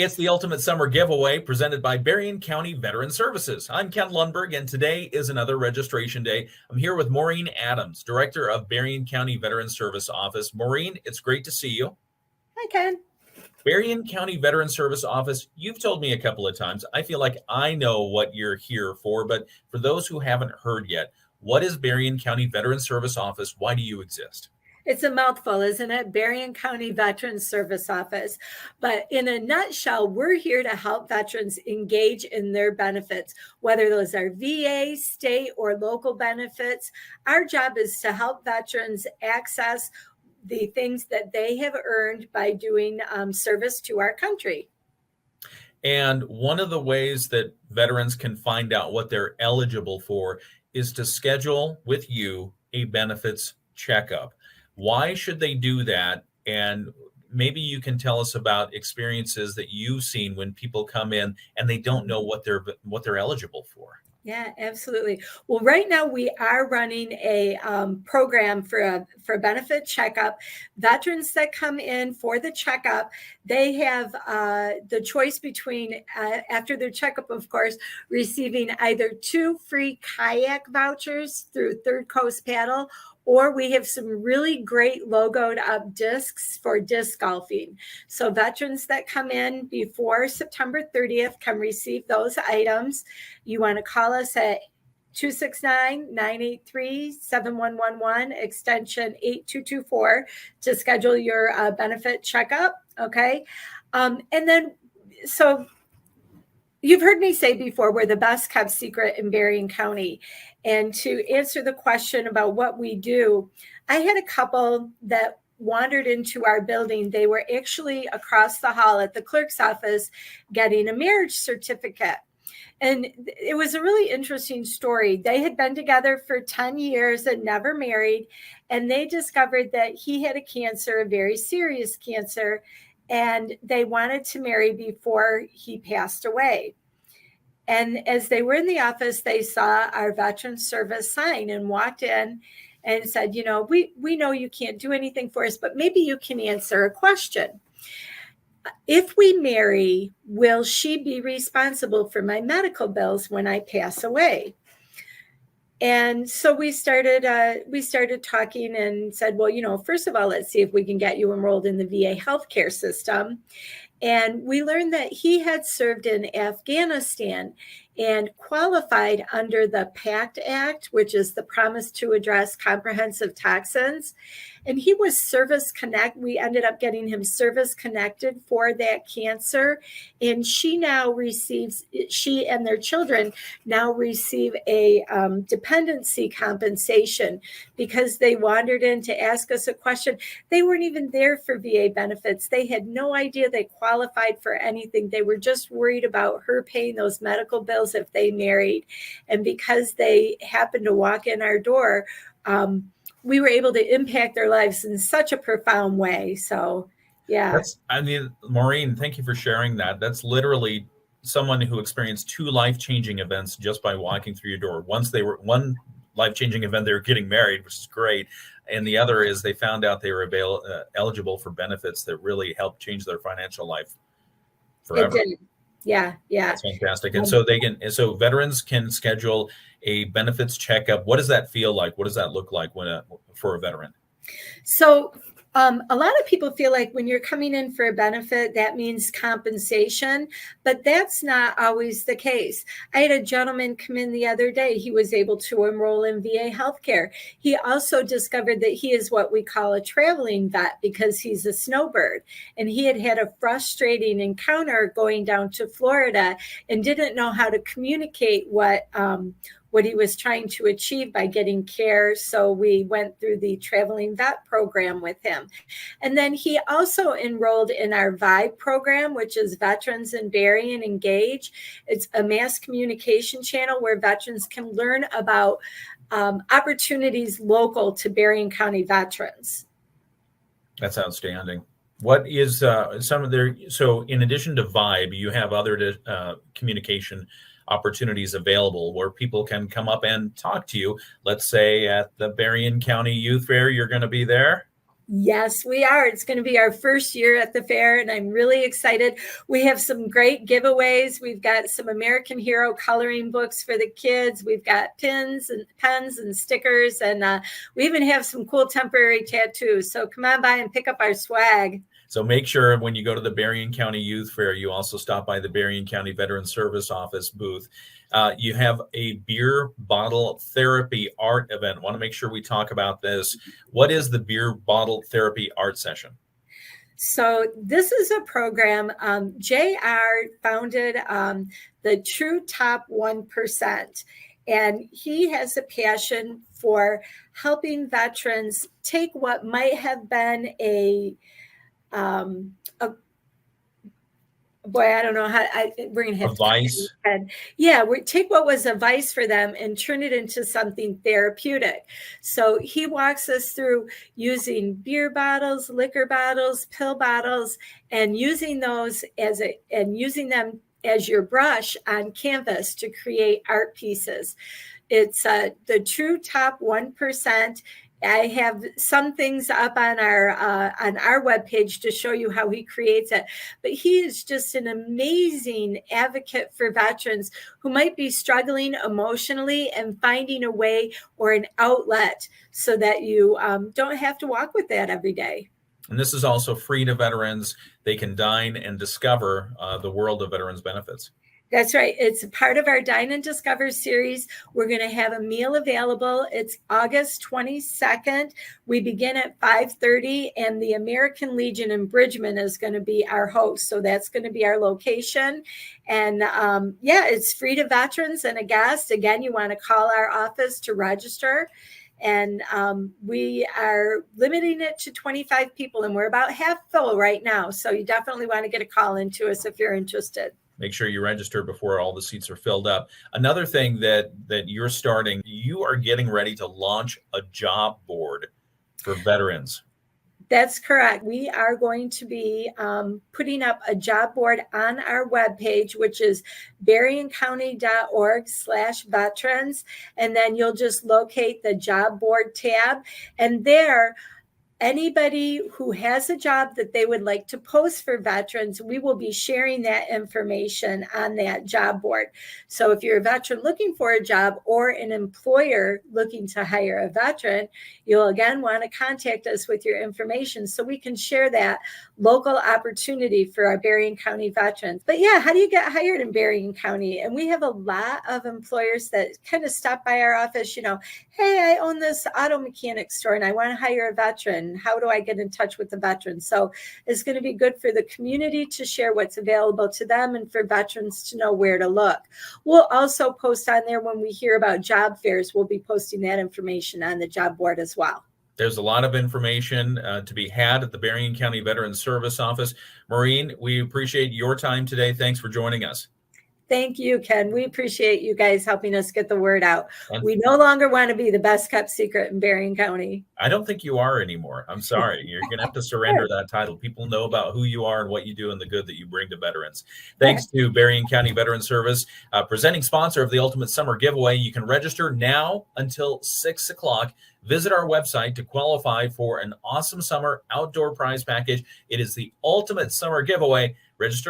It's the ultimate summer giveaway presented by Berrien County Veteran Services. I'm Ken Lundberg, and today is another registration day. I'm here with Maureen Adams, Director of Berrien County Veteran Service Office. Maureen, it's great to see you. Hi, Ken. Berrien County Veteran Service Office, you've told me a couple of times. I feel like I know what you're here for, but for those who haven't heard yet, what is Berrien County Veteran Service Office? Why do you exist? It's a mouthful, isn't it? Berrien County Veterans Service Office. But in a nutshell, we're here to help veterans engage in their benefits, whether those are VA, state, or local benefits. Our job is to help veterans access the things that they have earned by doing service to our country. And one of the ways that veterans can find out what they're eligible for is to schedule with you a benefits checkup. Why should they do that? And maybe you can tell us about experiences that you've seen when people come in and they don't know what they're eligible for. Yeah, absolutely. Well, right now we are running a program for a benefit checkup. Veterans that come in for the checkup, they have the choice between, after their checkup, of course, receiving either 2 free kayak vouchers through Third Coast Paddle, or we have some really great logoed up discs for disc golfing. So veterans that come in before September 30th can receive those items. You want to call us at 269-983-7111, extension 8224 to schedule your benefit checkup. Okay. And then, so you've heard me say before, we're the best kept secret in Berrien County. And to answer the question about what we do, I had a couple that wandered into our building. They were actually across the hall at the clerk's office getting a marriage certificate. And it was a really interesting story. They had been together for 10 years and never married. And they discovered that he had a cancer, a very serious cancer, and they wanted to marry before he passed away. And as they were in the office, they saw our veteran service sign and walked in and said, you know, we know you can't do anything for us, but maybe you can answer a question. If we marry, will she be responsible for my medical bills when I pass away? And so we started talking and said, well, you know, first of all, let's see if we can get you enrolled in the VA healthcare system. And we learned that he had served in Afghanistan and qualified under the PACT Act, which is the Promise to Address Comprehensive Toxins. And he was we ended up getting him service connected for that cancer. And she and their children now receive a dependency compensation because they wandered in to ask us a question. They weren't even there for VA benefits. They had no idea they qualified for anything. They were just worried about her paying those medical bills if they married. And because they happened to walk in our door, we were able to impact their lives in such a profound way. So, yeah. Maureen, thank you for sharing that. That's literally someone who experienced 2 life-changing events just by walking through your door. One life-changing event, they were getting married, which is great. And the other is they found out they were eligible for benefits that really helped change their financial life forever. It did. Yeah. That's fantastic. And so veterans can schedule a benefits checkup. What does that feel like? What does that look like for a veteran? So a lot of people feel like when you're coming in for a benefit, that means compensation, but that's not always the case. I had a gentleman come in the other day. He was able to enroll in VA healthcare. He also discovered that he is what we call a traveling vet because he's a snowbird. And he had a frustrating encounter going down to Florida and didn't know how to communicate what he was trying to achieve by getting care. So we went through the traveling vet program with him. And then he also enrolled in our VIBE program, which is Veterans in Berrien Engage. It's a mass communication channel where veterans can learn about opportunities local to Berrien County veterans. That's outstanding. What is so in addition to VIBE, you have other communication opportunities available where people can come up and talk to you. Let's say at the Berrien County Youth Fair, you're going to be there. Yes, we are. It's going to be our first year at the fair, and I'm really excited. We have some great giveaways. We've got some American Hero coloring books for the kids. We've got pins and pens and stickers, and we even have some cool temporary tattoos. So come on by and pick up our swag. So make sure when you go to the Berrien County Youth Fair, you also stop by the Berrien County Veteran Service Office booth. You have a beer bottle therapy art event. Want to make sure we talk about this. What is the beer bottle therapy art session? So this is a program. JR founded the True Top 1%. And he has a passion for helping veterans take what might have been boy, I don't know how we're going to have a vice. Yeah, we take what was a vice for them and turn it into something therapeutic. So he walks us through using beer bottles, liquor bottles, pill bottles, and using those using them as your brush on canvas to create art pieces. It's the True Top 1%. I have some things up on our webpage to show you how he creates it. But he is just an amazing advocate for veterans who might be struggling emotionally and finding a way or an outlet so that you don't have to walk with that every day. And this is also free to veterans. They can dine and discover the world of veterans benefits. That's right. It's part of our Dine and Discover series. We're going to have a meal available. It's August 22nd. We begin at 5:30, and the American Legion in Bridgman is going to be our host. So that's going to be our location. And it's free to veterans and a guest. Again, you want to call our office to register. And we are limiting it to 25 people, and we're about half full right now. So you definitely want to get a call into us if you're interested. Make sure you register before all the seats are filled up. Another thing that you're starting, you are getting ready to launch a job board for veterans. That's correct. We are going to be putting up a job board on our webpage, which is berriencounty.org/veterans. And then you'll just locate the job board tab. And there, anybody who has a job that they would like to post for veterans, we will be sharing that information on that job board. So if you're a veteran looking for a job or an employer looking to hire a veteran, you'll again want to contact us with your information so we can share that local opportunity for our Berrien County veterans. But yeah, how do you get hired in Berrien County? And we have a lot of employers that kind of stop by our office, hey, I own this auto mechanic store and I want to hire a veteran. How do I get in touch with the veterans? So it's going to be good for the community to share what's available to them and for veterans to know where to look. We'll also post on there when we hear about job fairs. We'll be posting that information on the job board as well. There's a lot of information to be had at the Berrien County Veterans Service Office. Maureen, we appreciate your time today. Thanks for joining us. Thank you, Ken. We appreciate you guys helping us get the word out. We no longer want to be the best kept secret in Berrien County. I don't think you are anymore. I'm sorry. You're going to have to surrender that title. People know about who you are and what you do and the good that you bring to veterans. Thanks to Berrien County Veterans Service, presenting sponsor of the Ultimate Summer Giveaway. You can register now until 6 o'clock. Visit our website to qualify for an awesome summer outdoor prize package. It is the Ultimate Summer Giveaway. Register